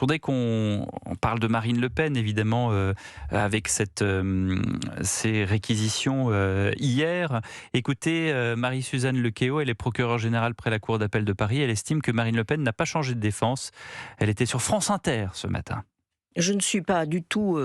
voudrais qu'on parle de Marine Le Pen, évidemment, avec ces réquisitions hier. Écoutez, Marie-Suzanne Lequéot, elle est procureure générale près la Cour d'appel de Paris. Elle estime que Marine Le Pen n'a pas changé de défense. Elle était sur France Inter ce matin. Je ne suis pas du tout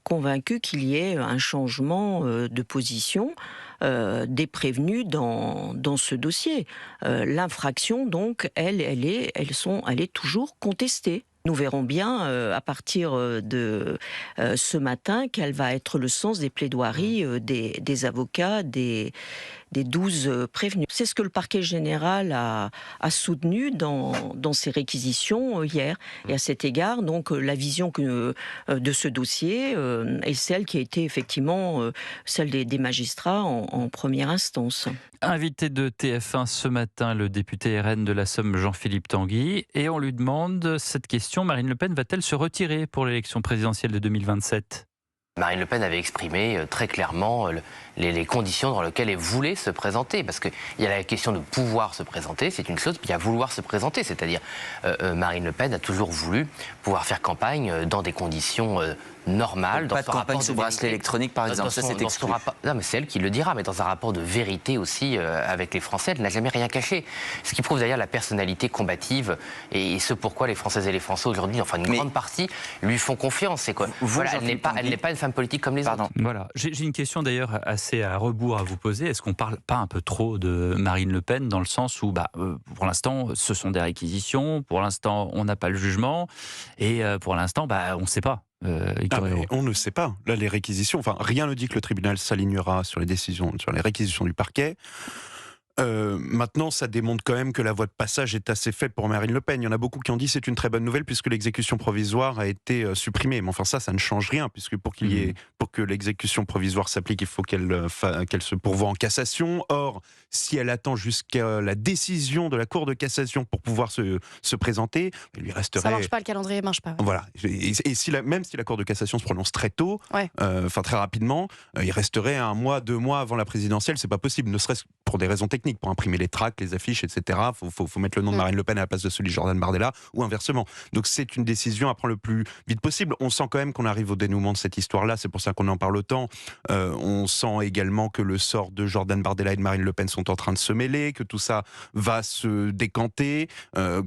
convaincue qu'il y ait un changement de position des prévenus dans ce dossier. L'infraction, donc, elle est toujours contestée. Nous verrons bien à partir de ce matin quel va être le sens des plaidoiries des avocats, des 12 prévenus. C'est ce que le parquet général a soutenu dans ses réquisitions hier. Et à cet égard, donc, la vision de ce dossier est celle qui a été effectivement celle des magistrats en première instance. Invité de TF1 ce matin, le député RN de la Somme Jean-Philippe Tanguy, et on lui demande cette question: Marine Le Pen va-t-elle se retirer pour l'élection présidentielle de 2027 ? Marine Le Pen avait exprimé très clairement les conditions dans lesquelles elle voulait se présenter. Parce qu'il y a la question de pouvoir se présenter, c'est une chose, puis il y a vouloir se présenter. C'est-à-dire, Marine Le Pen a toujours voulu pouvoir faire campagne dans des conditions normales. Pas de campagne sous bracelet électronique, par exemple, ça c'est exclu. Non, mais c'est elle qui le dira, mais dans un rapport de vérité aussi avec les Français, elle n'a jamais rien caché. Ce qui prouve d'ailleurs la personnalité combative et ce pourquoi les Françaises et les Français aujourd'hui, enfin une grande partie, lui font confiance. C'est quoi voilà, elle n'est pas une femme politique comme les autres. Voilà. J'ai une question d'ailleurs assez à rebours à vous poser. Est-ce qu'on parle pas un peu trop de Marine Le Pen dans le sens où, pour l'instant, ce sont des réquisitions, pour l'instant, on n'a pas le jugement, et pour l'instant, on ne sait pas. On ne sait pas. Là, les réquisitions, rien ne dit que le tribunal s'alignera sur les réquisitions du parquet. Maintenant, ça démontre quand même que la voie de passage est assez faible pour Marine Le Pen. Il y en a beaucoup qui ont dit que c'est une très bonne nouvelle puisque l'exécution provisoire a été supprimée. Mais enfin, ça ne change rien puisque pour que l'exécution provisoire s'applique, il faut qu'elle se pourvoie en cassation. Or, si elle attend jusqu'à la décision de la Cour de cassation pour pouvoir se présenter, il lui resterait... Ça marche pas, le calendrier marche pas. Ouais. Voilà. Et même si la Cour de cassation se prononce très tôt, ouais. Très rapidement, il resterait 1 mois, 2 mois avant la présidentielle. C'est pas possible, ne serait-ce pour des raisons techniques. Pour imprimer les tracts, les affiches, etc. Faut mettre le nom de Marine Le Pen à la place de celui de Jordan Bardella, ou inversement. Donc c'est une décision à prendre le plus vite possible. On sent quand même qu'on arrive au dénouement de cette histoire-là, c'est pour ça qu'on en parle autant. On sent également que le sort de Jordan Bardella et de Marine Le Pen sont en train de se mêler, que tout ça va se décanter,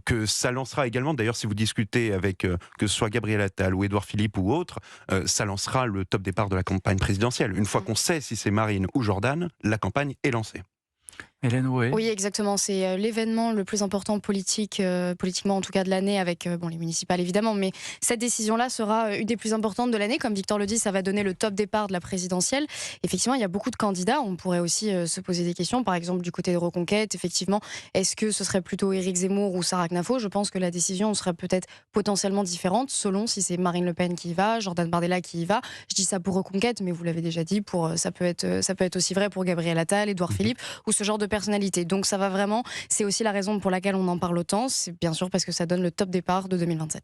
que ça lancera également, d'ailleurs si vous discutez avec que ce soit Gabriel Attal ou Édouard Philippe ou autre, ça lancera le top départ de la campagne présidentielle. Une fois qu'on sait si c'est Marine ou Jordan, la campagne est lancée. Hélène Houet. Oui, exactement. C'est l'événement le plus important politiquement en tout cas de l'année, avec les municipales évidemment. Mais cette décision-là sera une des plus importantes de l'année. Comme Victor le dit, ça va donner le top départ de la présidentielle. Effectivement, il y a beaucoup de candidats. On pourrait aussi se poser des questions. Par exemple, du côté de Reconquête, effectivement, est-ce que ce serait plutôt Éric Zemmour ou Sarah Knafo ? Je pense que la décision serait peut-être potentiellement différente selon si c'est Marine Le Pen qui y va, Jordan Bardella qui y va. Je dis ça pour Reconquête, mais vous l'avez déjà dit, ça peut être aussi vrai pour Gabriel Attal, Édouard Philippe ou ce genre de personnalité. Donc ça va vraiment, c'est aussi la raison pour laquelle on en parle autant, c'est bien sûr parce que ça donne le top départ de 2027.